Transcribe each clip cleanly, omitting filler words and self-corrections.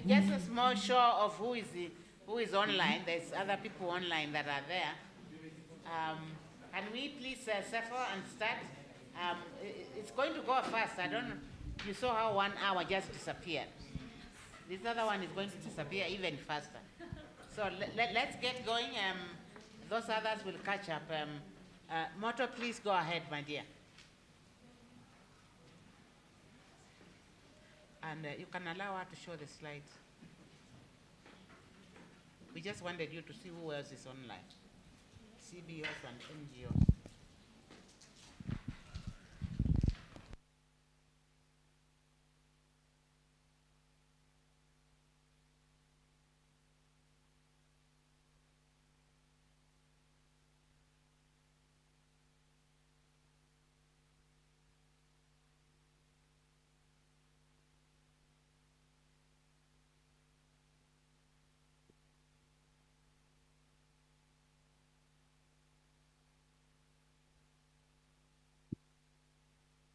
just a small show of who is online. There's other people online that are there. Can we please settle and start? It's going to go fast. I don't know. You saw how 1 hour just disappeared. This other one is going to disappear even faster. So let's get going. Those others will catch up. Moto, please go ahead, my dear. And you can allow her to show the slides. We just wanted you to see who else is online. CBOs and NGOs.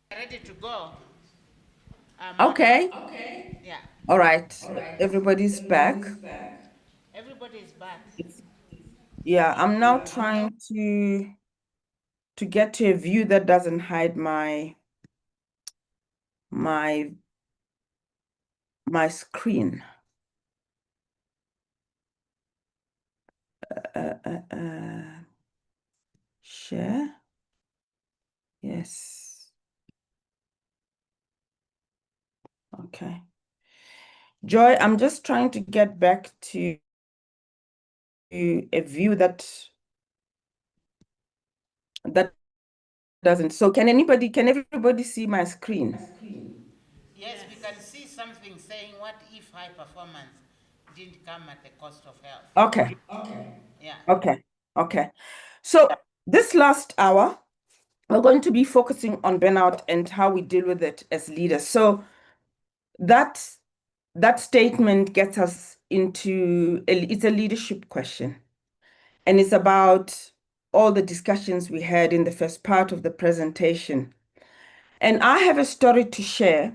Ready to go. Okay. Yeah. All right. Everybody's back. Everybody is back. Yeah, I'm now trying to get to a view that doesn't hide my screen. Share. Yes. Okay. Joy, I'm just trying to get back to a view that doesn't. So can everybody see my screen? Yes, we can see something saying, what if high performance didn't come at the cost of health? Okay. Yeah. Okay. So this last hour, we're going to be focusing on burnout and how we deal with it as leaders. So that statement gets us into it's a leadership question. And it's about all the discussions we had in the first part of the presentation. And I have a story to share.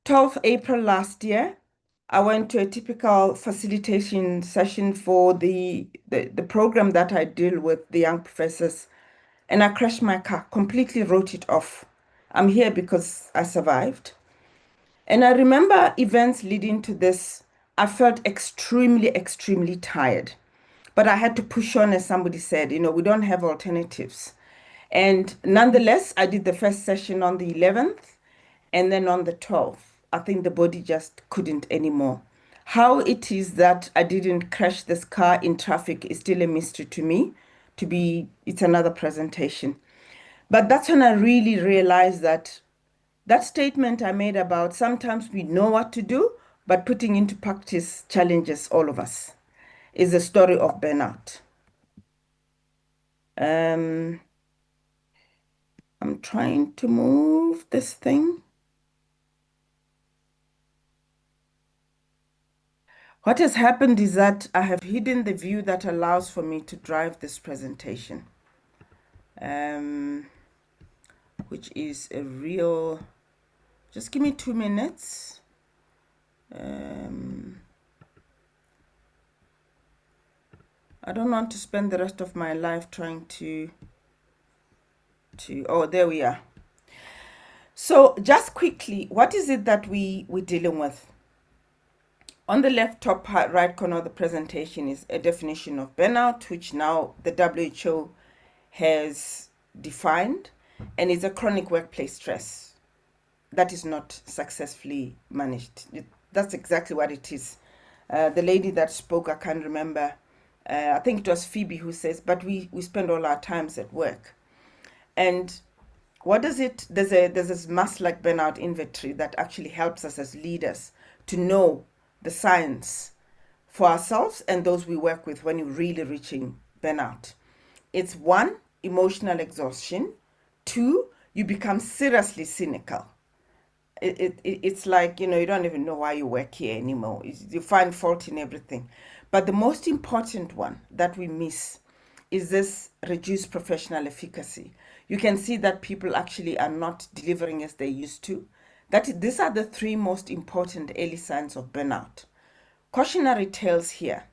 12th April last year, I went to a typical facilitation session for the program that I deal with the young professors, and I crashed my car, completely wrote it off. I'm here because I survived. And I remember events leading to this. I felt extremely, extremely tired. But I had to push on, as somebody said, we don't have alternatives. And nonetheless, I did the first session on the 11th, and then on the 12th, I think the body just couldn't anymore. How it is that I didn't crash this car in traffic is still a mystery to me. It's another presentation. But that's when I really realized that statement I made about sometimes we know what to do, but putting into practice challenges all of us, is a story of burnout. I'm trying to move this thing. What has happened is that I have hidden the view that allows for me to drive this presentation, which is a real, just give me 2 minutes. I don't want to spend the rest of my life trying to, oh, there we are. So just quickly, what is it that we're dealing with? On the left top right corner of the presentation is a definition of burnout, which now the WHO has defined, and is a chronic workplace stress that is not successfully managed. That's exactly what it is. The lady that spoke, I can't remember, I think it was Phoebe, who says, but we spend all our times at work. And what does it, there's this mass-like burnout inventory that actually helps us as leaders to know the signs for ourselves and those we work with when you're really reaching burnout. It's 1, emotional exhaustion. 2, you become seriously cynical. It's like, you don't even know why you work here anymore. You find fault in everything. But the most important one that we miss is this reduced professional efficacy. You can see that people actually are not delivering as they used to. These are the 3 most important early signs of burnout. cautionary tales here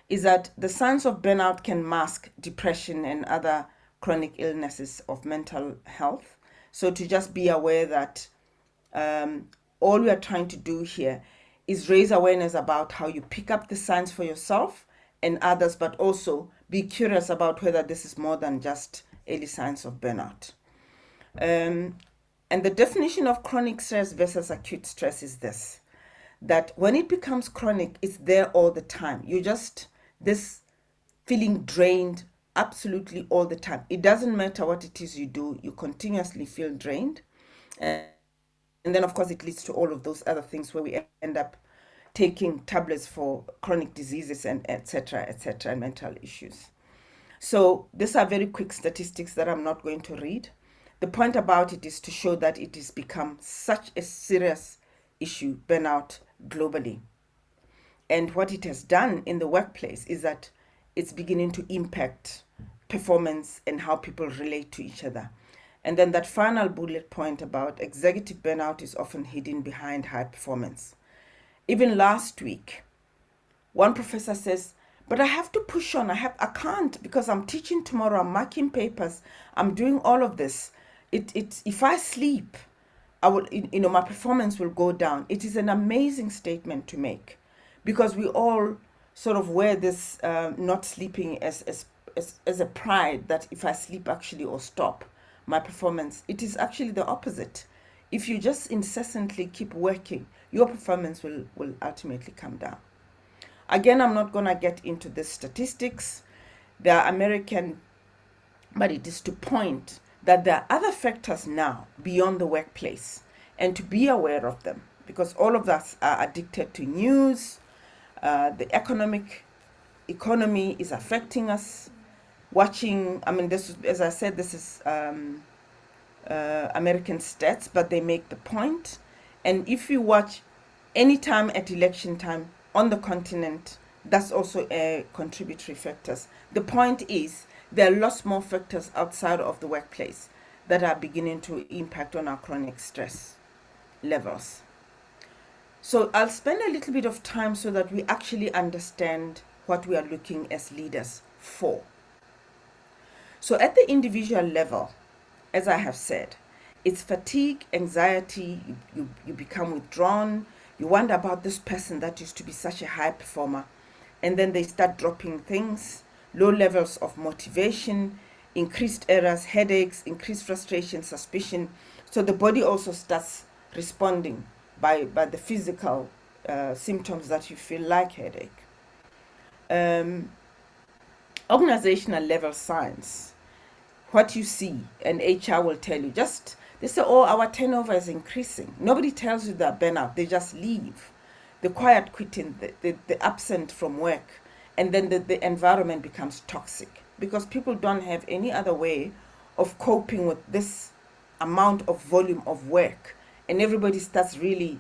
is that the signs of burnout can mask depression and other chronic illnesses of mental health. So to just be aware that all we are trying to do here is raise awareness about how you pick up the signs for yourself and others, but also be curious about whether this is more than just early signs of burnout. And the definition of chronic stress versus acute stress is this, that when it becomes chronic, it's there all the time. You just, this feeling drained absolutely all the time. It doesn't matter what it is you do, you continuously feel drained. And then, of course, it leads to all of those other things where we end up taking tablets for chronic diseases and etc., and mental issues. So these are very quick statistics that I'm not going to read. The point about it is to show that it has become such a serious issue, burnout, globally. And what it has done in the workplace is that it's beginning to impact performance and how people relate to each other. And then that final bullet point about executive burnout is often hidden behind high performance. Even last week, one professor says, but I have to push on. I can't because I'm teaching tomorrow. I'm marking papers. I'm doing all of this. If I sleep, I will, my performance will go down. It is an amazing statement to make, because we all sort of wear this not sleeping as a pride that if I sleep actually or stop my performance. It is actually the opposite. If you just incessantly keep working, your performance will ultimately come down. Again, I'm not going to get into the statistics. They are American, but it is to point that there are other factors now beyond the workplace, and to be aware of them, because all of us are addicted to news. The economy is affecting us. Watching, I mean, this is, as I said, this is American stats, but they make the point. And if you watch any time at election time on the continent, that's also a contributory factors. The point is there are lots more factors outside of the workplace that are beginning to impact on our chronic stress levels. So I'll spend a little bit of time so that we actually understand what we are looking as leaders for. So at the individual level, as I have said, it's fatigue, anxiety, you become withdrawn, you wonder about this person that used to be such a high performer, and then they start dropping things, low levels of motivation, increased errors, headaches, increased frustration, suspicion. So the body also starts responding by the physical symptoms that you feel like headache. Organizational level signs, what you see, and HR will tell you, just they say, oh, our turnover is increasing. Nobody tells you that burnout, they just leave. The quiet quitting, the absent from work, and then the environment becomes toxic because people don't have any other way of coping with this amount of volume of work, and everybody starts really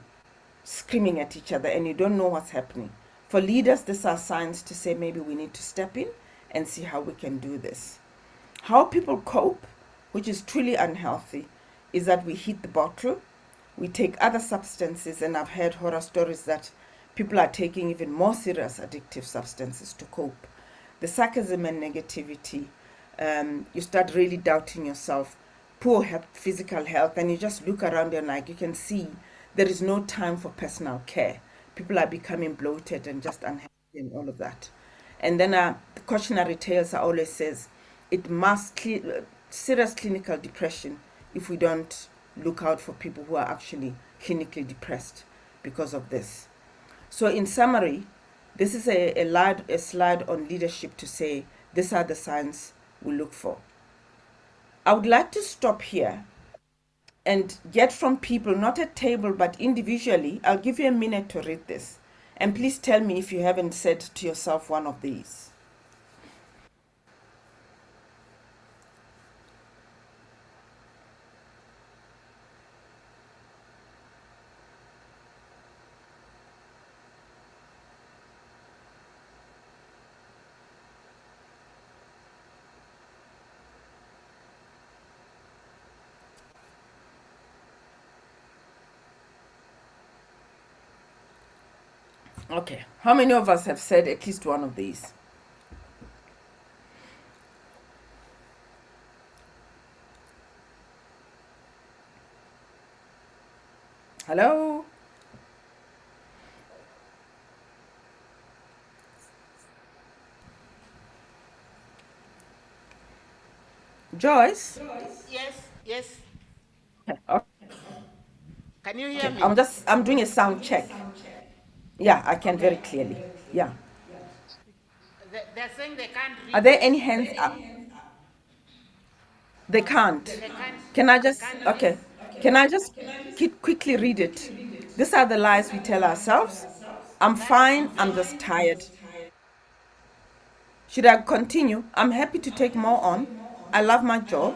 screaming at each other and you don't know what's happening. For leaders, these are signs to say maybe we need to step in and see how we can do this. How people cope, which is truly unhealthy, is that we hit the bottle, we take other substances, and I've heard horror stories that people are taking even more serious addictive substances to cope. The sarcasm and negativity, you start really doubting yourself, poor health, physical health, and you just look around and like you can see there is no time for personal care. People are becoming bloated and just unhealthy and all of that. And then the cautionary tales always says it must serious clinical depression if we don't look out for people who are actually clinically depressed because of this. So in summary, this is a slide on leadership to say these are the signs we look for. I would like to stop here and get from people, not at table, but individually. I'll give you a minute to read this. And please tell me if you haven't said to yourself one of these. Okay. How many of us have said at least one of these? Hello? Joyce? Yes, yes. Okay. Can you hear me? I'm doing a sound check. Yeah, I can very Okay. clearly. Yeah. They're saying they can't Are read there it. any hands up? They can't. They can't. Can I They just, can't read. okay. Can I just quickly read it? These are the lies we tell ourselves. I'm fine, I'm just tired. Should I continue? I'm happy to take more on. I love my job.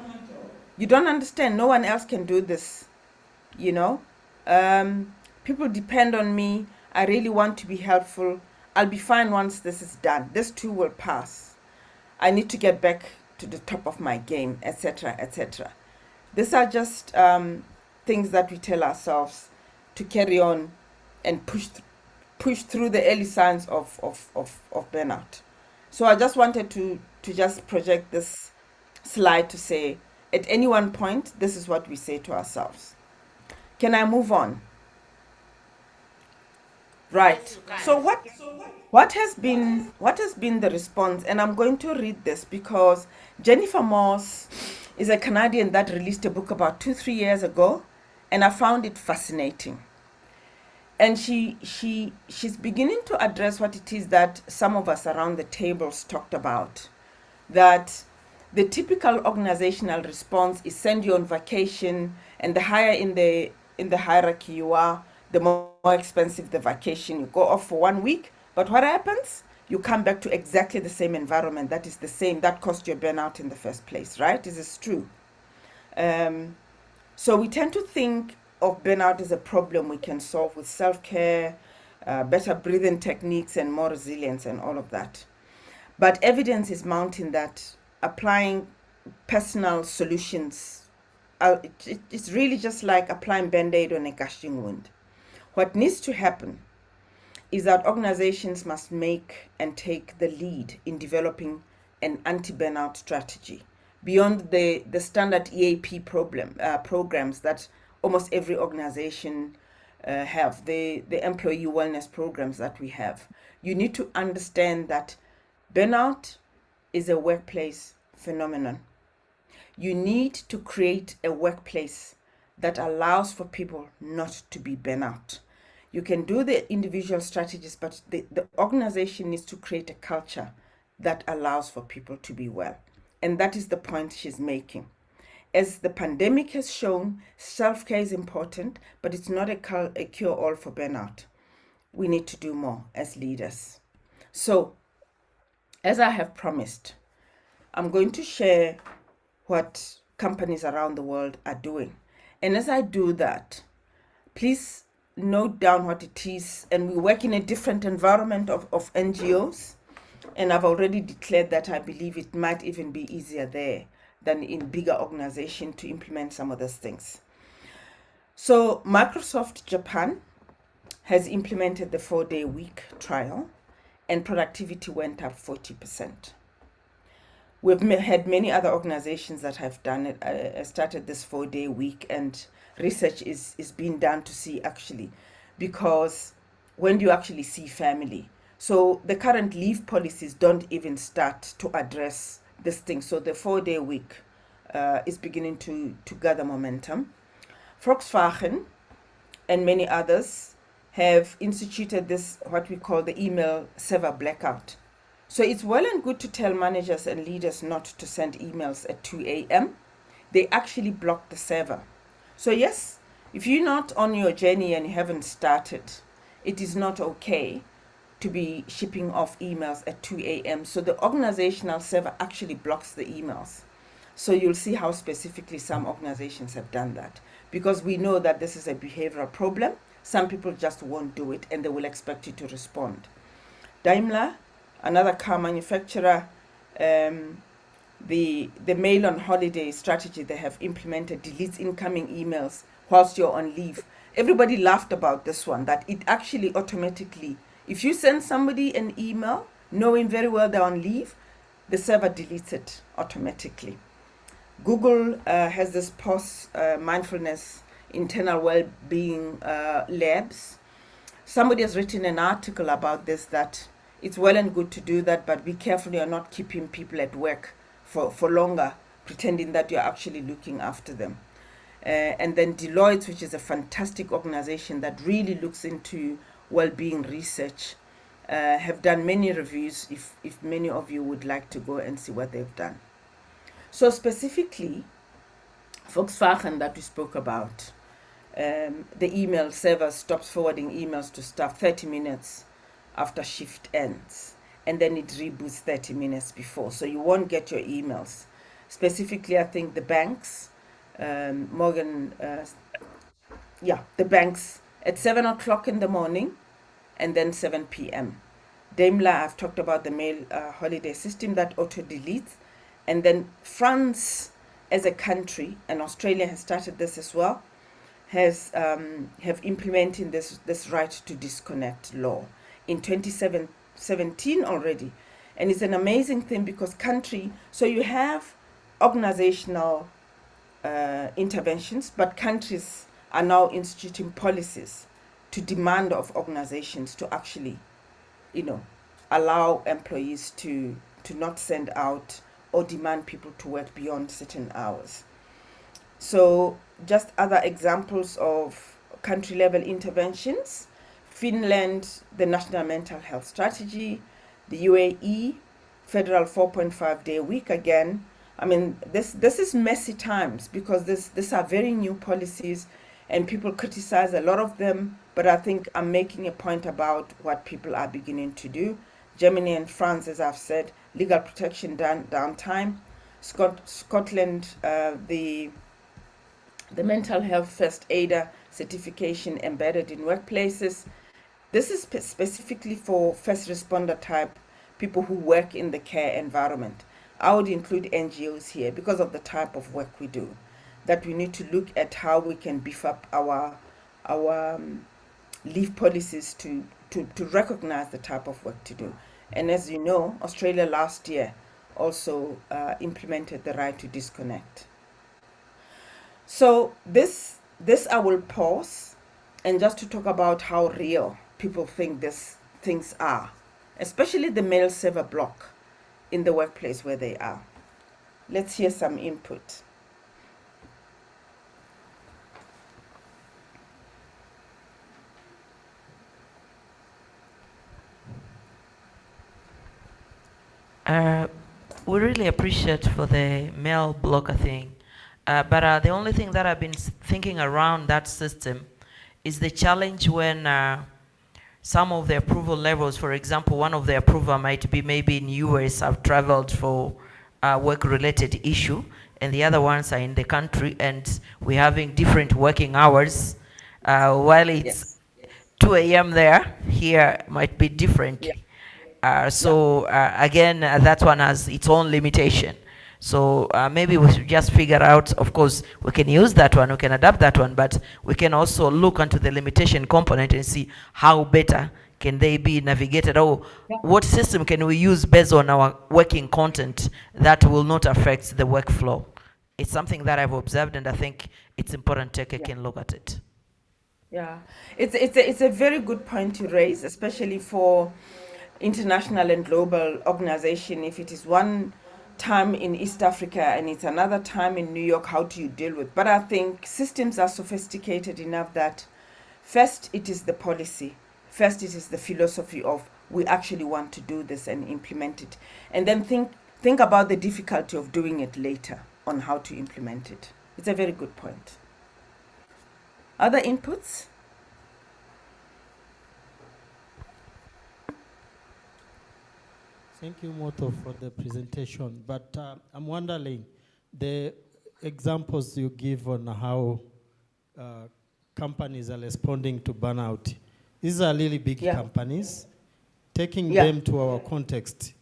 You don't understand. No one else can do this. You know, people depend on me. I really want to be helpful. I'll be fine once this is done. This too will pass. I need to get back to the top of my game, etc., etc. These are just things that we tell ourselves to carry on and push through the early signs of burnout. So I just wanted to just project this slide to say at any one point, this is what we say to ourselves. Can I move on? Yes, Right. you can. So what has been the response? And I'm going to read this because Jennifer Moss is a Canadian that released a book about 2-3 years ago, and I found it fascinating. And she's beginning to address what it is that some of us around the tables talked about, that the typical organizational response is send you on vacation, and the higher in the hierarchy you are, the more expensive the vacation. You go off for 1 week, but what happens? You come back to exactly the same environment that is the same that caused your burnout in the first place, right? This is true. um, so we tend to think of burnout as a problem we can solve with self-care, better breathing techniques, and more resilience, and all of that. But evidence is mounting that applying personal solutions, it's really just like applying band-aid on a gushing wound. What needs to happen is that organizations must make and take the lead in developing an anti-burnout strategy beyond the standard EAP programs that almost every organization have, the employee wellness programs that we have. You need to understand that burnout is a workplace phenomenon. You need to create a workplace that allows for people not to be burnout. You can do the individual strategies, but the organization needs to create a culture that allows for people to be well. And that is the point she's making. As the pandemic has shown, self care is important, but it's not a cure all for burnout. We need to do more as leaders. So, as I have promised, I'm going to share what companies around the world are doing. And as I do that, please note down what it is. And we work in a different environment of NGOs. And I've already declared that I believe it might even be easier there than in bigger organizations to implement some of those things. So Microsoft Japan has implemented the 4-day week trial, and productivity went up 40%. We've had many other organizations that have done it, started this 4-day week, and research is being done to see actually, because when do you actually see family? So the current leave policies don't even start to address this thing. So the 4-day week is beginning to gather momentum. Volkswagen and many others have instituted this, what we call the email server blackout. So it's well and good to tell managers and leaders not to send emails at 2 a.m. They actually block the server. So yes, if you're not on your journey and you haven't started, it is not okay to be shipping off emails at 2 a.m. So the organizational server actually blocks the emails. So you'll see how specifically some organizations have done that, because we know that this is a behavioral problem. Some people just won't do it and they will expect you to respond. Daimler, another car manufacturer, the mail on holiday strategy they have implemented deletes incoming emails whilst you're on leave. Everybody laughed about this one, that it actually automatically If you send somebody an email knowing very well they're on leave, the server deletes it automatically. Google has this mindfulness internal well-being labs. Somebody has written an article about this, that it's well and good to do that, but be careful you're not keeping people at work for longer, pretending that you're actually looking after them. And then Deloitte, which is a fantastic organization that really looks into well-being research, have done many reviews, if many of you would like to go and see what they've done. So specifically, Volkswagen that we spoke about, the email server stops forwarding emails to staff 30 minutes after shift ends, and then it reboots 30 minutes before, so you won't get your emails. Specifically, I think the banks, the banks at 7 o'clock in the morning and then 7 p.m. Daimler, I've talked about the mail holiday system that auto-deletes. And then France as a country, and Australia has started this as well, have implemented this right to disconnect law in 2017 already. And it's an amazing thing because so you have organizational interventions, but countries are now instituting policies to demand of organizations to actually, allow employees to not send out or demand people to work beyond certain hours. So just other examples of country level interventions: Finland, the National Mental Health Strategy; the UAE, federal 4.5-day week again. I mean, this is messy times because these are very new policies and people criticize a lot of them, but I think I'm making a point about what people are beginning to do. Germany and France, as I've said, legal protection downtime. Scotland, the mental health first aider certification embedded in workplaces. This is specifically for first responder type people who work in the care environment. I would include NGOs here because of the type of work we do, that we need to look at how we can beef up our leave policies to recognize the type of work to do. And as you know, Australia last year also implemented the right to disconnect. So this I will pause, and just to talk about how real people think these things are, especially the mail server block in the workplace where they are. Let's hear some input. We really appreciate for the mail blocker thing. But the only thing that I've been thinking around that system is the challenge when some of the approval levels, for example, one of the approval might be maybe in US, I've traveled for a work-related issue, and the other ones are in the country, and we're having different working hours. While it's 2 a.m. there, here might be different. Again, that one has its own limitation. So maybe we should just figure out, of course, we can use that one, we can adapt that one, but we can also look into the limitation component and see how better can they be navigated, or what system can we use based on our working content that will not affect the workflow. It's something that I've observed, and I think it's important Teke can look at it. Yeah, it's a very good point to raise, especially for international and global organization. If it is one time in East Africa and it's another time in New York, how do you deal with? But I think systems are sophisticated enough that first it is the policy, first it is the philosophy of we actually want to do this and implement it, and then think about the difficulty of doing it later on how to implement it. It's a very good point. Other inputs? Thank you, Moto, for the presentation. But I'm wondering, the examples you give on how companies are responding to burnout, these are really big companies. Taking them to our context,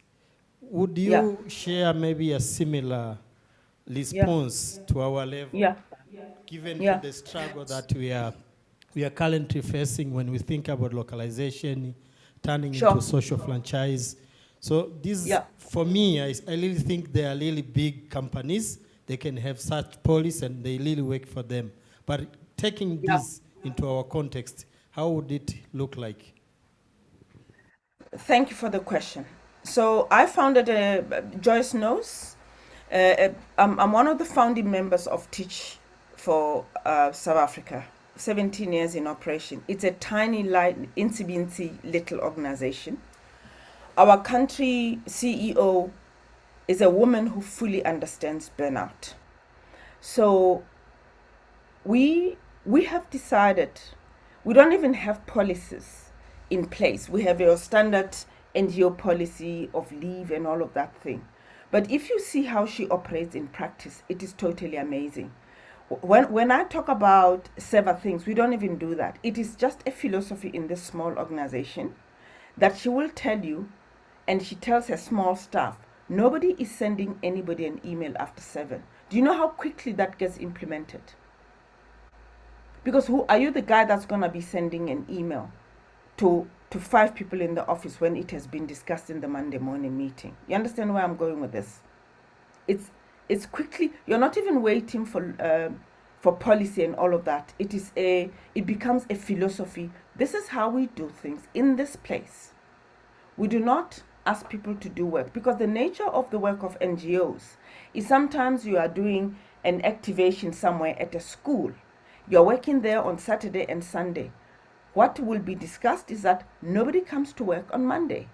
would you share maybe a similar response to our level, given to the struggle that we are currently facing when we think about localization, turning Sure. into social franchise. So this, Yeah. for me, I really think they are really big companies. They can have such policies and they really work for them. But taking Yeah. this into our context, how would it look like? Thank you for the question. So I founded Joyce knows. I'm one of the founding members of Teach for South Africa. 17 years in operation. It's a tiny, light, incy little organization. Our country CEO is a woman who fully understands burnout. So we have decided we don't even have policies in place. We have your standard NGO policy of leave and all of that thing. But if you see how she operates in practice, it is totally amazing. When I talk about several things, we don't even do that. It is just a philosophy in this small organization that she will tell you, and she tells her small staff, nobody is sending anybody an email after 7. Do you know how quickly that gets implemented? Because who are you, the guy that's going to be sending an email to 5 people in the office when it has been discussed in the Monday morning meeting? You understand where I'm going with this? It's quickly. You're not even waiting for policy and all of that. It becomes a philosophy. This is how we do things in this place. We do not ask people to do work, because the nature of the work of NGOs is sometimes you are doing an activation somewhere at a school. You're working there on Saturday and Sunday. What will be discussed is that nobody comes to work on Monday.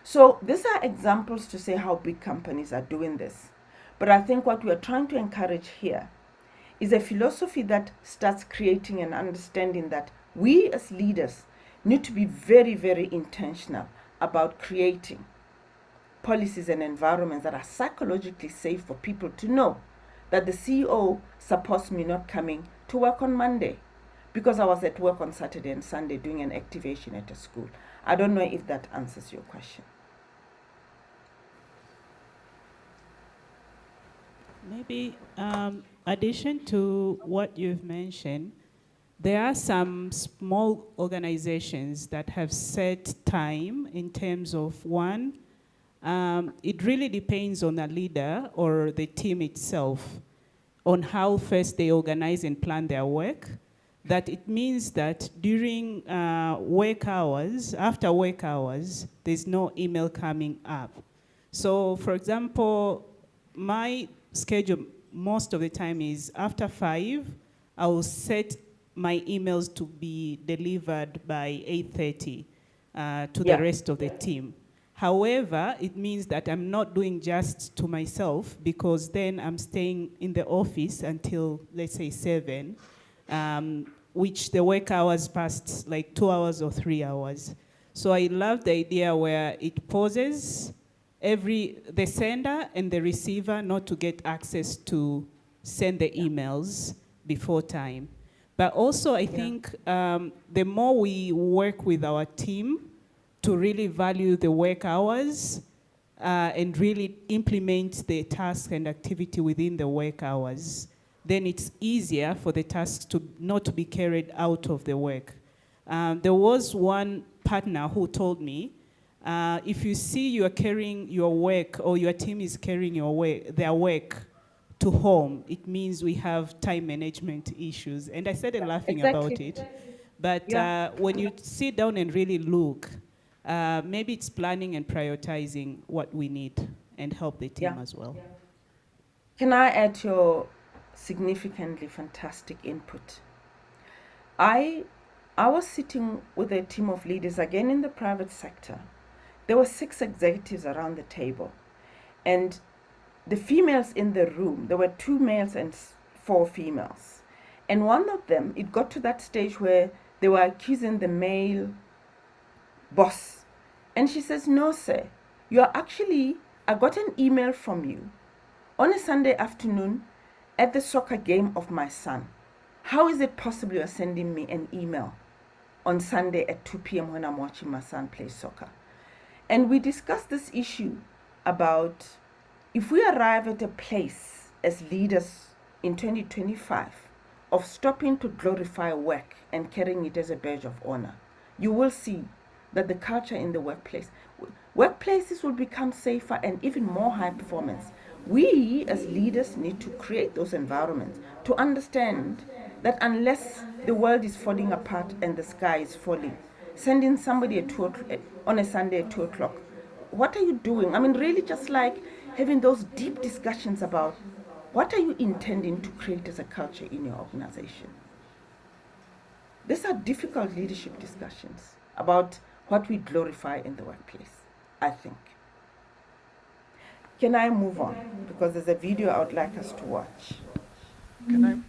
So these are examples to say how big companies are doing this. But I think what we are trying to encourage here is a philosophy that starts creating an understanding that we as leaders need to be very, very intentional about creating policies and environments that are psychologically safe for people to know that the CEO supports me not coming to work on Monday because I was at work on Saturday and Sunday doing an activation at a school. I don't know if that answers your question. Maybe addition to what you've mentioned, there are some small organizations that have set time in terms of one, it really depends on the leader or the team itself on how first they organize and plan their work. That it means that during work hours, after work hours, there's no email coming up. So for example, my schedule most of the time is after 5, I will set my emails to be delivered by 8:30 to the rest of the team. However, it means that I'm not doing just to myself, because then I'm staying in the office until, let's say, 7, which the work hours past like 2 hours or 3 hours. So I love the idea where it pauses the sender and the receiver not to get access to send the emails before time. But also I think the more we work with our team to really value the work hours and really implement the task and activity within the work hours, then it's easier for the tasks not to be carried out of the work. There was one partner who told me, if you see you are carrying your work, or your team is carrying their work to home, it means we have time management issues. And I started laughing about it. But when you sit down and really look, maybe it's planning and prioritizing what we need and help the team as well. Can I add your significantly fantastic input? I was sitting with a team of leaders, again in the private sector. There were 6 executives around the table. And the females in the room, there were 2 males and 4 females. And one of them, it got to that stage where they were accusing the male boss. And she says, no, sir, I got an email from you on a Sunday afternoon at the soccer game of my son. How is it possible you are sending me an email on Sunday at 2 p.m. when I'm watching my son play soccer? And we discussed this issue about if we arrive at a place as leaders in 2025 of stopping to glorify work and carrying it as a badge of honor, you will see that the culture in the workplaces will become safer and even more high performance. We as leaders need to create those environments to understand that unless the world is falling apart and the sky is falling, sending somebody at on a Sunday at 2 o'clock, what are you doing? I mean, really just like having those deep discussions about what are you intending to create as a culture in your organization. These are difficult leadership discussions about what we glorify in the workplace, I think. Can I move on? Because there's a video I would like us to watch. Can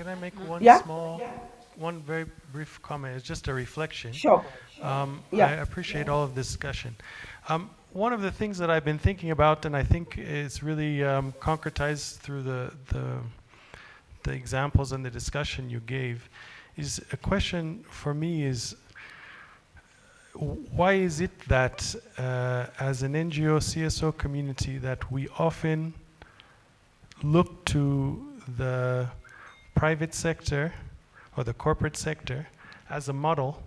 I make one Yeah? one very brief comment? It's just a reflection. Sure. Yeah. I appreciate all of this discussion. One of the things that I've been thinking about, and I think it's really concretized through the examples and the discussion you gave, is a question for me is, why is it that as an NGO CSO community that we often look to the private sector or the corporate sector as a model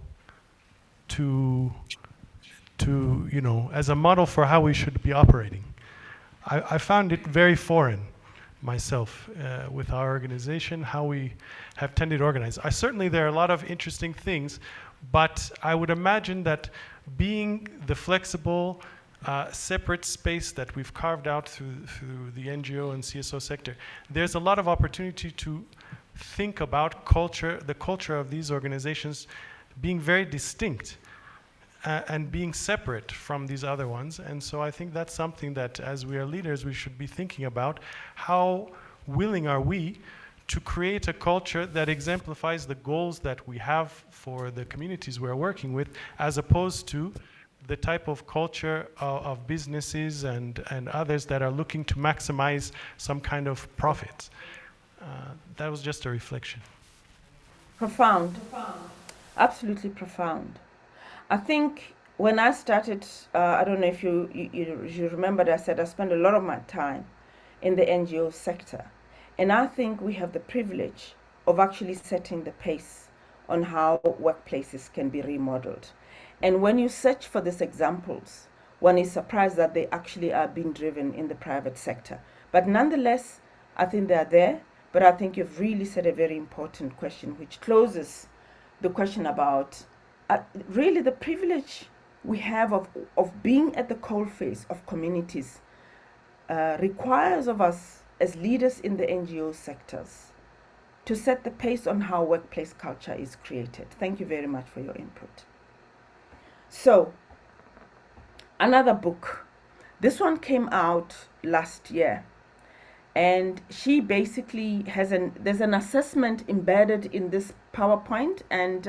as a model for how we should be operating? I found it very foreign myself with our organization, how we have tended to organize. Certainly there are a lot of interesting things, but I would imagine that being the flexible, separate space that we've carved out through the NGO and CSO sector, there's a lot of opportunity to think about the culture of these organizations being very distinct and being separate from these other ones. And so I think that's something that as we are leaders, we should be thinking about. How willing are we to create a culture that exemplifies the goals that we have for the communities we're working with, as opposed to the type of culture of businesses and others that are looking to maximize some kind of profit. That was just a reflection. Profound. Absolutely profound. I think when I started, I don't know if you remember that I said I spent a lot of my time in the NGO sector. And I think we have the privilege of actually setting the pace on how workplaces can be remodeled. And when you search for these examples, one is surprised that they actually are being driven in the private sector. But nonetheless, I think they are there. But I think you've really said a very important question, which closes the question about really the privilege we have of being at the coalface of communities requires of us as leaders in the NGO sectors to set the pace on how workplace culture is created. Thank you very much for your input. So, another book. This one came out last year. And she basically there's an assessment embedded in this PowerPoint. And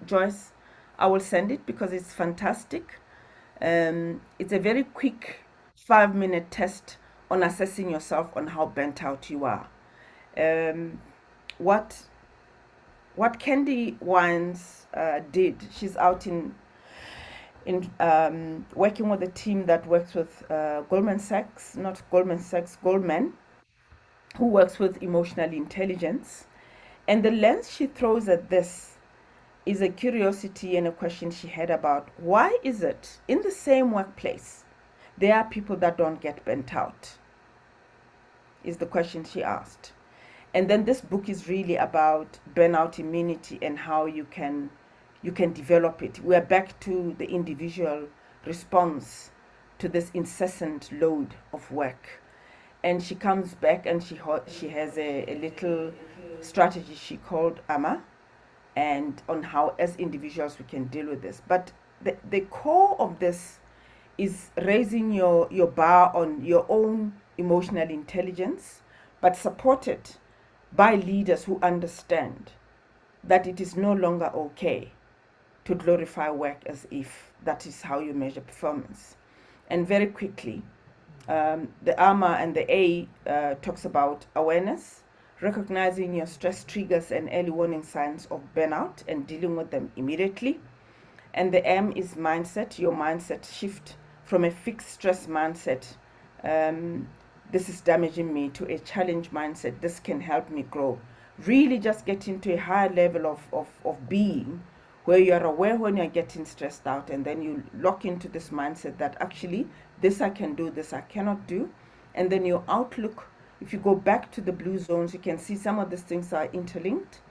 Joyce, I will send it because it's fantastic. It's a very quick 5-minute test on assessing yourself on how bent out you are. What Candy Wines did, she's out in working with a team that works with Goldman, who works with emotional intelligence. And the lens she throws at this is a curiosity and a question she had about why is it in the same workplace there are people that don't get burnt out, is the question she asked. And then this book is really about burnout immunity and how you can develop it. We're back to the individual response to this incessant load of work. And she comes back and she has a little strategy she called AMA, and on how as individuals we can deal with this. But the core of this is raising your bar on your own emotional intelligence, but supported by leaders who understand that it is no longer okay to glorify work as if that is how you measure performance. And very quickly, the AMA and the A talks about awareness, recognizing your stress triggers and early warning signs of burnout and dealing with them immediately. And the M is mindset, your mindset shift from a fixed stress mindset, this is damaging me, to a challenge mindset, this can help me grow. Really just get into a higher level of being where you're aware when you're getting stressed out, and then you lock into this mindset that actually this I can do, this I cannot do. And then your outlook, if you go back to the blue zones, you can see some of these things are interlinked.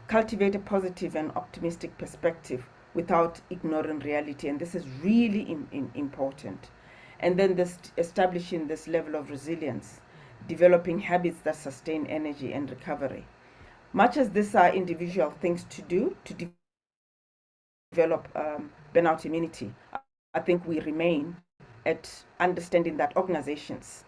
Cultivate a positive and optimistic perspective without ignoring reality, and this is really important. And then this establishing this level of resilience, developing habits that sustain energy and recovery. Much as these are individual things to do to develop burnout immunity, I think we remain at understanding that organizations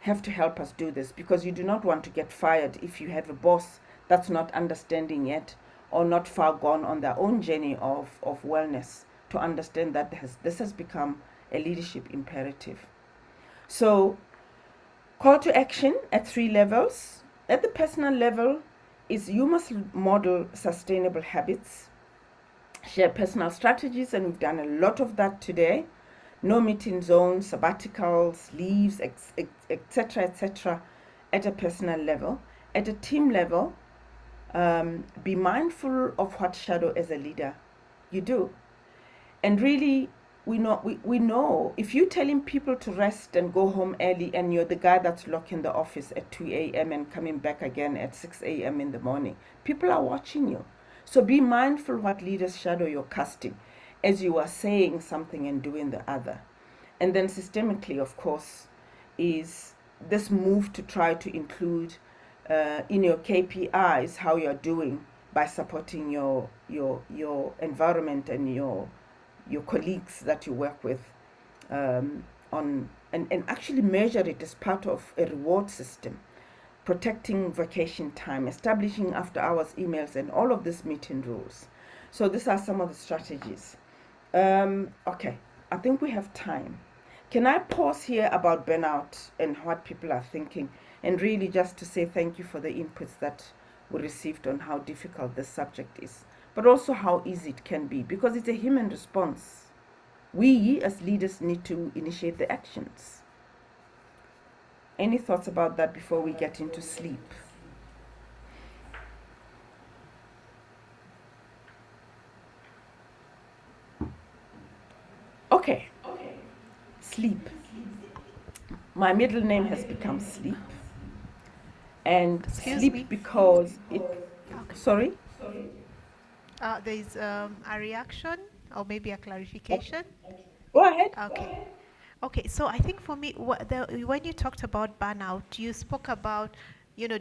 have to help us do this, because you do not want to get fired if you have a boss that's not understanding yet or not far gone on their own journey of wellness to understand that this has become a leadership imperative. So, call to action at 3 levels. At the personal level is you must model sustainable habits, share personal strategies, and we've done a lot of that today. No meeting zones, sabbaticals, leaves, etc., etc., at a personal level. At a team level, be mindful of what shadow as a leader you do. And really, we know if you're telling people to rest and go home early, and you're the guy that's locking the office at 2 a.m. and coming back again at 6 a.m. in the morning, people are watching you. So be mindful what leaders shadow you're casting as you are saying something and doing the other. And then systemically, of course, is this move to try to include in your KPIs how you're doing by supporting your environment and your colleagues that you work with on and actually measure it as part of a reward system, protecting vacation time, establishing after hours emails, and all of these meeting rules. So these are some of the strategies. Okay, I think we have time. Can I pause here about burnout and what people are thinking, and really just to say thank you for the inputs that we received on how difficult this subject is, but also how easy it can be, because it's a human response. We as leaders need to initiate the actions. Any thoughts about that before we get into sleep? Okay. Sleep. My middle name has become Sleep. And Excuse sleep me. because it. Okay. Sorry? There is a reaction or maybe a clarification. Go ahead. Okay. Okay, so I think for me, when you talked about burnout, you spoke about,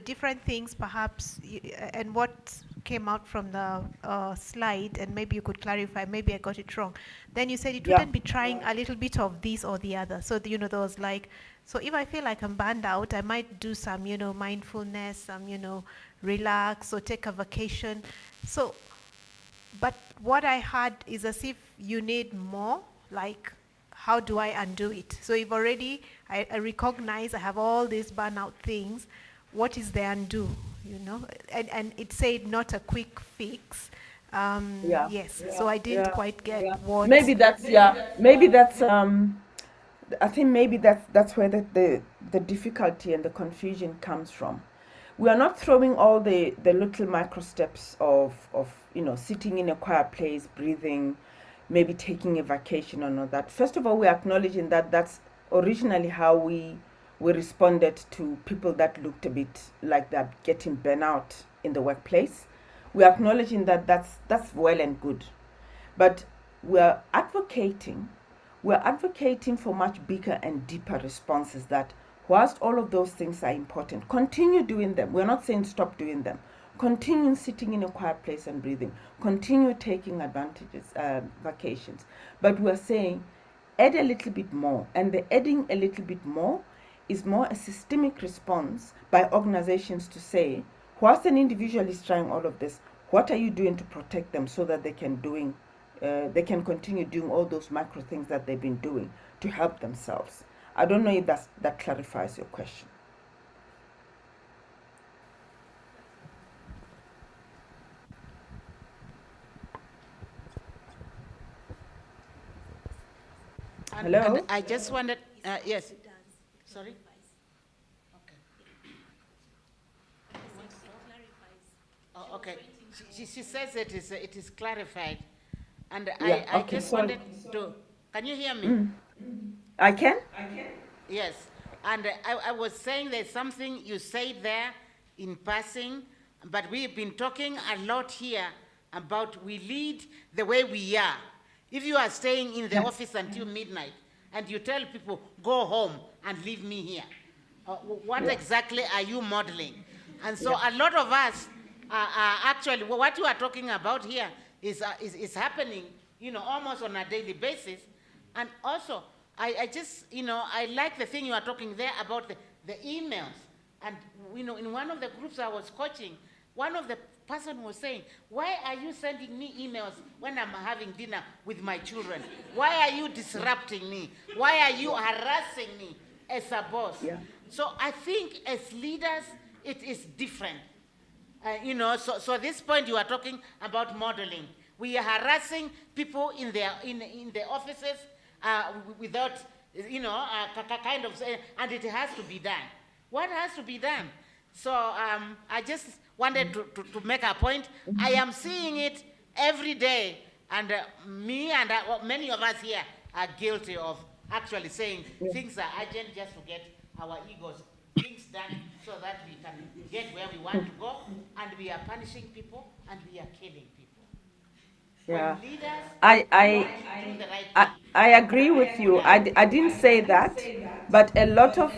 different things perhaps, and what came out from the slide, and maybe you could clarify, maybe I got it wrong. Then you said it Yeah. wouldn't be trying a little bit of this or the other. So, there was like, so if I feel like I'm burned out, I might do some, mindfulness, some, relax or take a vacation. So, but what I had is as if you need more, like, how do I undo it? So if already I recognize I have all these burnout things, what is the undo? And it said not a quick fix. Yeah. Yes, so I didn't Yeah. quite get Yeah. what. Maybe that's I think maybe that's where the difficulty and the confusion comes from. We are not throwing all the little micro steps of sitting in a quiet place, breathing, maybe taking a vacation and all that. First of all, we're acknowledging that that's originally how we responded to people that looked a bit like they're getting burnout in the workplace. We're acknowledging that that's well and good, but we're advocating for much bigger and deeper responses that whilst all of those things are important, continue doing them. We're not saying stop doing them. Continue sitting in a quiet place and breathing. Continue taking vacations. But we're saying add a little bit more. And the adding a little bit more is more a systemic response by organizations to say, whilst an individual is trying all of this, what are you doing to protect them so that they can continue doing all those micro things that they've been doing to help themselves? I don't know if that clarifies your question. Hello? And I just wanted, yes. Sorry? Okay. Oh, okay. She says it is clarified. And Yeah, I okay, just sorry. wanted to, can you hear me? I can? Yes. And I was saying there's something you said there in passing, but we've been talking a lot here about we lead the way we are. If you are staying in the office until midnight and you tell people, go home and leave me here, what exactly are you modeling? And so a lot of us are actually, what you are talking about here is happening, almost on a daily basis. And also, I just, I like the thing you are talking there about the emails. And, in one of the groups I was coaching, one of the person was saying, why are you sending me emails when I'm having dinner with my children? Why are you disrupting me? Why are you harassing me as a boss? Yeah. So I think as leaders, it is different. So this point you are talking about modeling. We are harassing people in the offices without, kind of, and it has to be done. What has to be done? So I just wanted to make a point. I am seeing it every day, and me and many of us here are guilty of actually saying things are urgent just to get our egos things done so that we can get where we want to go, and we are punishing people and we are killing people. Yeah. When leaders I do the right I, thing. I agree with you. I didn't say that, but a lot of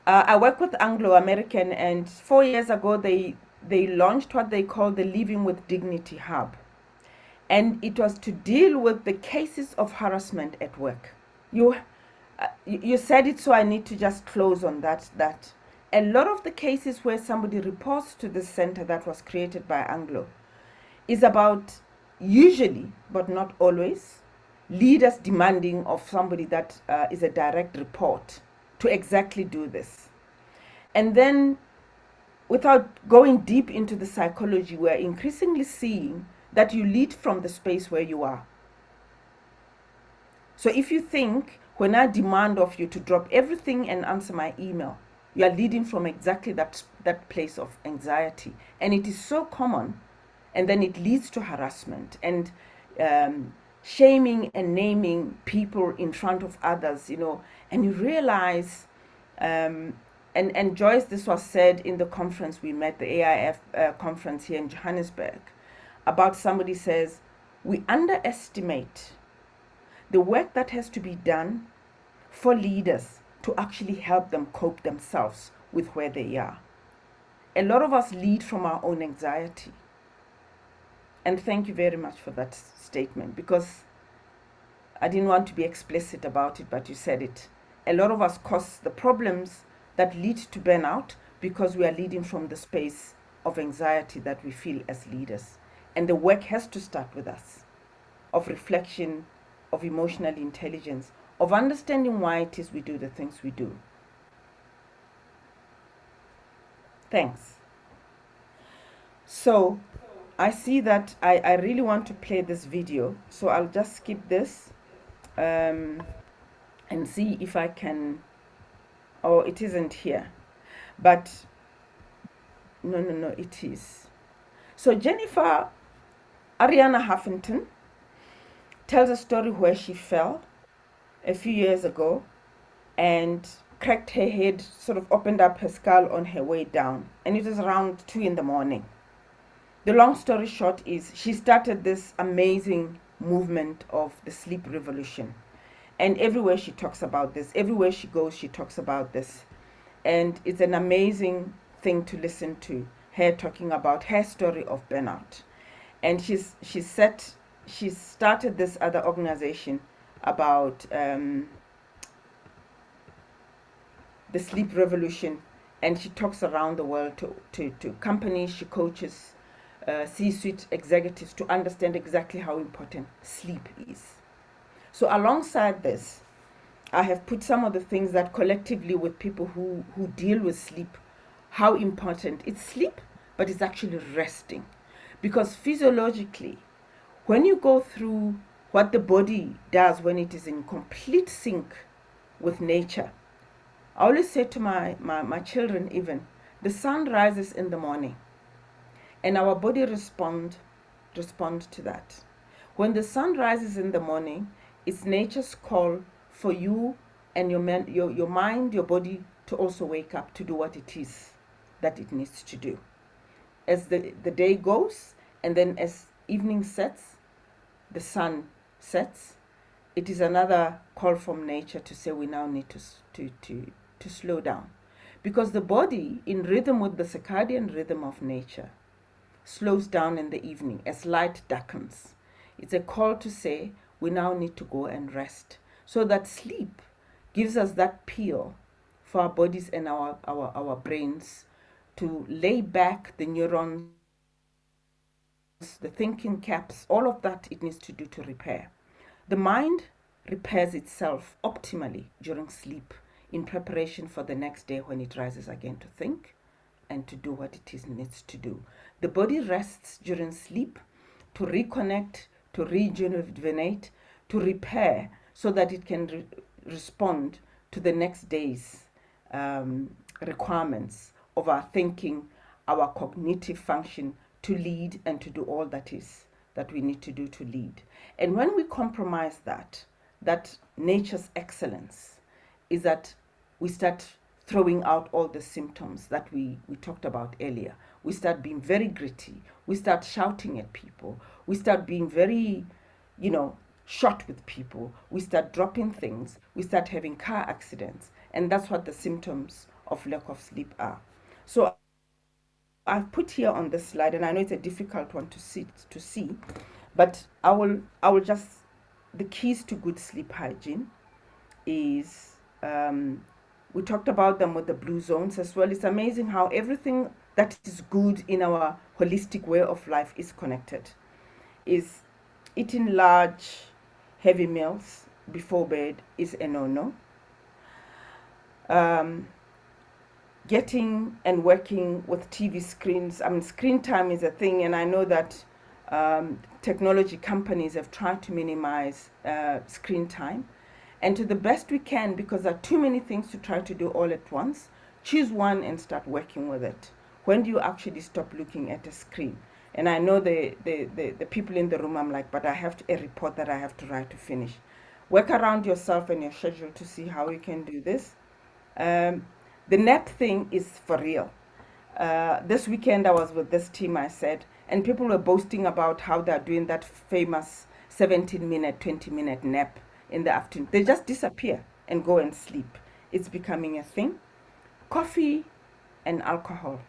I work with Anglo American, and 4 years ago they launched what they call the Living with Dignity Hub, and it was to deal with the cases of harassment at work. You said it, so I need to just close on that. That a lot of the cases where somebody reports to the center that was created by Anglo is about, usually, but not always, leaders demanding of somebody that is a direct report to exactly do this. And then, without going deep into the psychology, we're increasingly seeing that you lead from the space where you are. So if you think, when I demand of you to drop everything and answer my email, you are leading from exactly that place of anxiety. And it is so common, and then it leads to harassment and shaming and naming people in front of others, and you realize, and Joyce, this was said in the conference we met, the AIF conference here in Johannesburg, about somebody says, we underestimate the work that has to be done for leaders to actually help them cope themselves with where they are. A lot of us lead from our own anxiety. And thank you very much for that statement, because I didn't want to be explicit about it, but you said it. A lot of us cause the problems that lead to burnout because we are leading from the space of anxiety that we feel as leaders. And the work has to start with us, of reflection, of emotional intelligence, of understanding why it is we do the things we do. Thanks. So I see that I really want to play this video, so I'll just skip this and see if I can. Oh, it isn't here, but no, it is. So Jennifer Ariana Huffington tells a story where she fell a few years ago and cracked her head, sort of opened up her skull on her way down, and it was around 2 in the morning. The long story short is she started this amazing movement of the sleep revolution, and everywhere she talks about this, everywhere she goes, she talks about this, and it's an amazing thing to listen to her talking about her story of burnout. And she started this other organization about the sleep revolution, and she talks around the world to companies. She coaches C-suite executives to understand exactly how important sleep is. So alongside this, I have put some of the things that collectively with people who deal with sleep, how important it's sleep, but it's actually resting. Because physiologically, when you go through what the body does when it is in complete sync with nature, I always say to my children even, the sun rises in the morning. and our body respond to that. When the sun rises in the morning, it's nature's call for you and your mind, your body to also wake up to do what it is that it needs to do. As the day goes, and then as evening sets, the sun sets, it is another call from nature to say we now need to slow down. Because the body, in rhythm with the circadian rhythm of nature, slows down in the evening as light darkens. It's a call to say we now need to go and rest. So that sleep gives us that peel for our bodies and our brains to lay back the neurons, the thinking caps, all of that it needs to do to repair. The mind repairs itself optimally during sleep in preparation for the next day when it rises again to think and to do what it needs to do. The body rests during sleep to reconnect, to rejuvenate, to repair so that it can respond to the next day's requirements of our thinking, our cognitive function to lead and to do all that we need to do to lead. And when we compromise that nature's excellence is that we start throwing out all the symptoms that we talked about earlier. We start being very gritty. We start shouting at people. We start being very, short with people. We start dropping things. We start having car accidents. And that's what the symptoms of lack of sleep are. So I've put here on this slide, and I know it's a difficult one to see, but I will just, the keys to good sleep hygiene is, we talked about them with the blue zones as well. It's amazing how everything that is good in our holistic way of life is connected. Is eating large, heavy meals before bed is a no-no. Getting and working with TV screens, screen time is a thing, and I know that technology companies have tried to minimize screen time. And to the best we can, because there are too many things to try to do all at once, choose one and start working with it. When do you actually stop looking at a screen? And I know the people in the room, I'm like, but I have a report that I have to write to finish. Work around yourself and your schedule to see how you can do this. The nap thing is for real. This weekend I was with this team, I said, and people were boasting about how they're doing that famous 17-minute, 20-minute nap in the afternoon. They just disappear and go and sleep. It's becoming a thing. Coffee and alcohol.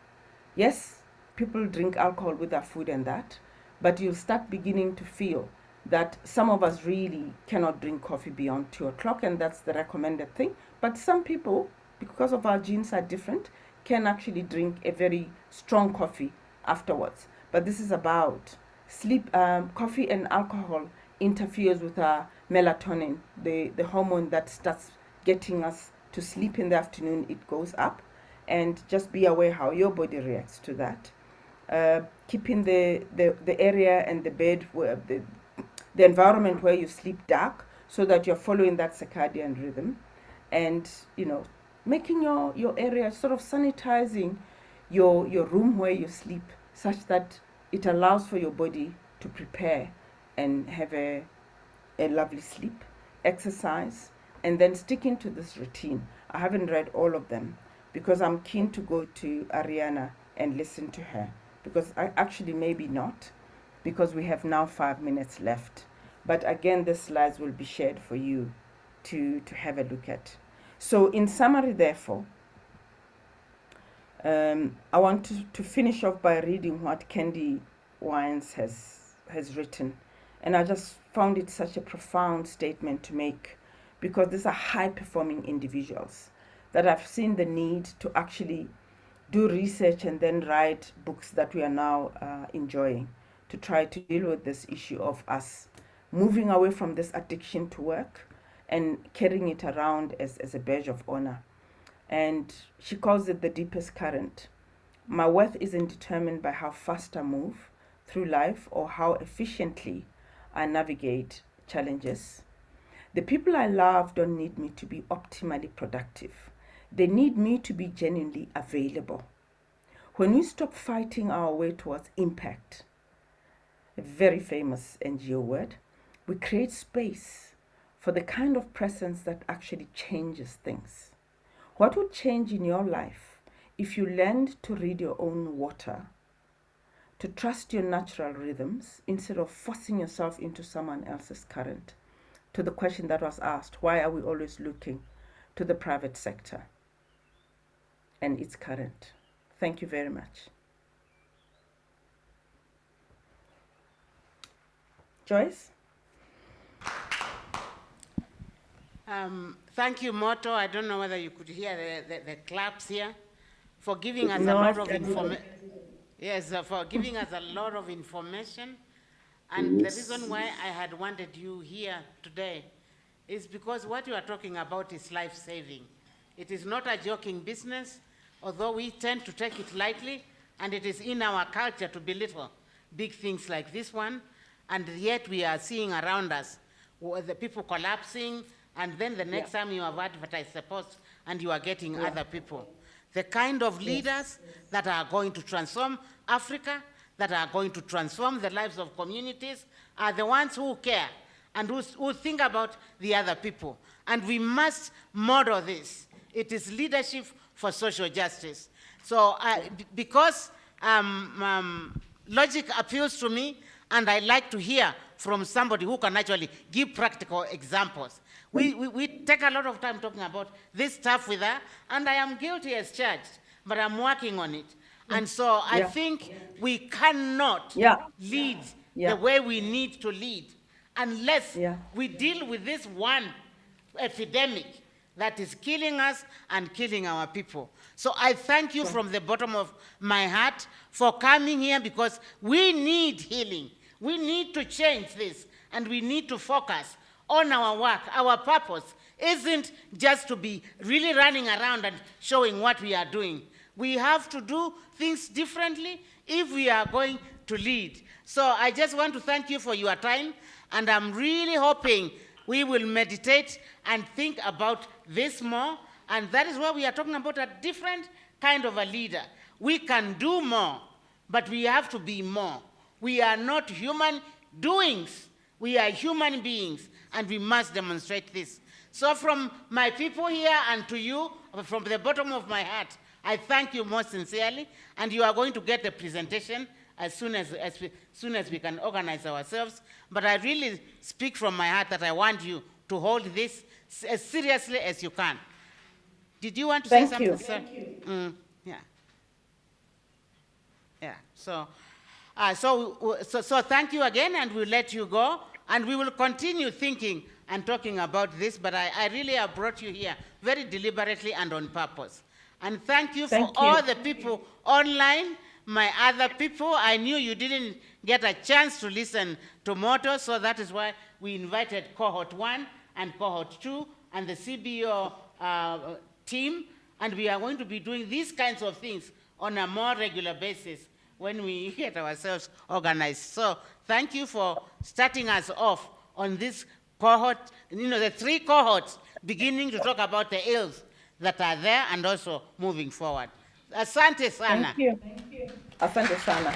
Yes, people drink alcohol with their food and that, but you'll start beginning to feel that some of us really cannot drink coffee beyond 2 o'clock, and that's the recommended thing. But some people, because of our genes are different, can actually drink a very strong coffee afterwards. But this is about sleep. Coffee and alcohol interferes with our melatonin, the hormone that starts getting us to sleep in the afternoon. It goes up, and just be aware how your body reacts to that. Keeping the area and the bed, where the environment where you sleep dark, so that you're following that circadian rhythm, and making your area, sort of sanitizing your room where you sleep, such that it allows for your body to prepare and have a lovely sleep. Exercise, and then sticking to this routine. I haven't read all of them because I'm keen to go to Ariana and listen to her, because I actually maybe not, because we have now 5 minutes left. But again, the slides will be shared for you to have a look at. So in summary, therefore, I want to finish off by reading what Candy Wines has written. And I just found it such a profound statement to make, because these are high-performing individuals that have seen the need to actually do research and then write books that we are now enjoying, to try to deal with this issue of us moving away from this addiction to work and carrying it around as a badge of honor. And she calls it the deepest current. My worth isn't determined by how fast I move through life or how efficiently I navigate challenges. The people I love don't need me to be optimally productive. They need me to be genuinely available. when we stop fighting our way towards impact, a very famous NGO word, we create space for the kind of presence that actually changes things. What would change in your life if you learned to read your own water, to trust your natural rhythms instead of forcing yourself into someone else's current? To the question that was asked, why are we always looking to the private sector and its current? Thank you very much. Joyce? Thank you, Moto. I don't know whether you could hear the claps here for giving us No, a lot I of didn't. information. Yes, for giving us a lot of information. And the reason why I had wanted you here today is because what you are talking about is life-saving. It is not a joking business, although we tend to take it lightly, and it is in our culture to belittle big things like this one, and yet we are seeing around us the people collapsing, and then the next time you have advertised the post and you are getting other people. The kind of leaders that are going to transform Africa, that are going to transform the lives of communities, are the ones who care and who think about the other people. And we must model this. It is leadership for social justice. So because logic appeals to me, and I like to hear from somebody who can actually give practical examples. We take a lot of time talking about this stuff with her, and I am guilty as charged, but I'm working on it. And so I think we cannot lead the way we need to lead unless we deal with this one epidemic that is killing us and killing our people. So I thank you from the bottom of my heart for coming here, because we need healing. We need to change this, and we need to focus on our work. Our purpose isn't just to be really running around and showing what we are doing. We have to do things differently if we are going to lead. So I just want to thank you for your time, and I'm really hoping we will meditate and think about this more, and that is why we are talking about a different kind of a leader. We can do more, but we have to be more. We are not human doings. We are human beings, and we must demonstrate this. So from my people here and to you, from the bottom of my heart, I thank you most sincerely, and you are going to get a presentation as soon as we can organize ourselves. But I really speak from my heart that I want you to hold this as seriously as you can. Did you want to say something, sir? Thank you. Yeah. Yeah. So thank you again, and we'll let you go, and we will continue thinking and talking about this. But I really have brought you here very deliberately and on purpose. And thank you for all the people online, my other people. I knew you didn't get a chance to listen to Moto, so that is why we invited cohort 1 and cohort 2 and the CBO team, and we are going to be doing these kinds of things on a more regular basis when we get ourselves organized. So thank you for starting us off on this cohort, the 3 cohorts, beginning to talk about the ills that are there and also moving forward. Asante sana. Thank you. Asante sana.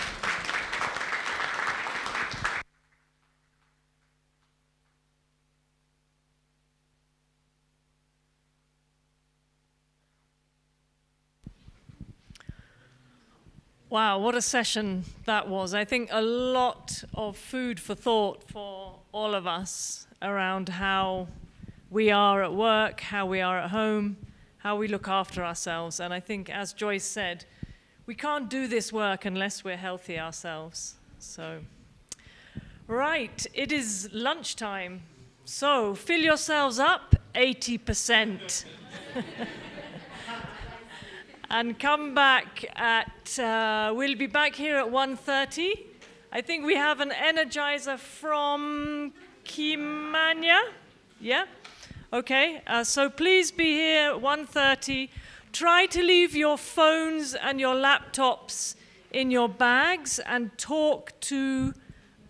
Wow, what a session that was. I think a lot of food for thought for all of us around how we are at work, how we are at home, how we look after ourselves. And I think, as Joyce said, we can't do this work unless we're healthy ourselves. So, right, it is lunchtime. So fill yourselves up, 80%. And come back we'll be back here at 1:30. I think we have an energizer from Kimanya. Yeah? Okay, so please be here at 1:30. Try to leave your phones and your laptops in your bags and talk to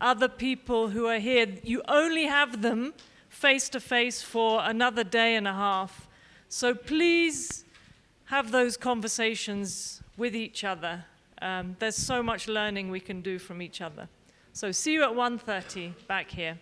other people who are here. You only have them face to face for another day and a half. So please have those conversations with each other There's so much learning we can do from each other. So see you at 1:30 back here.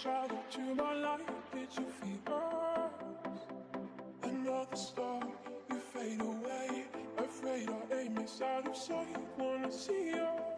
Shadow to my light, did you feel us? Another star, you fade away. Afraid our aim is out of sight. Wanna see us.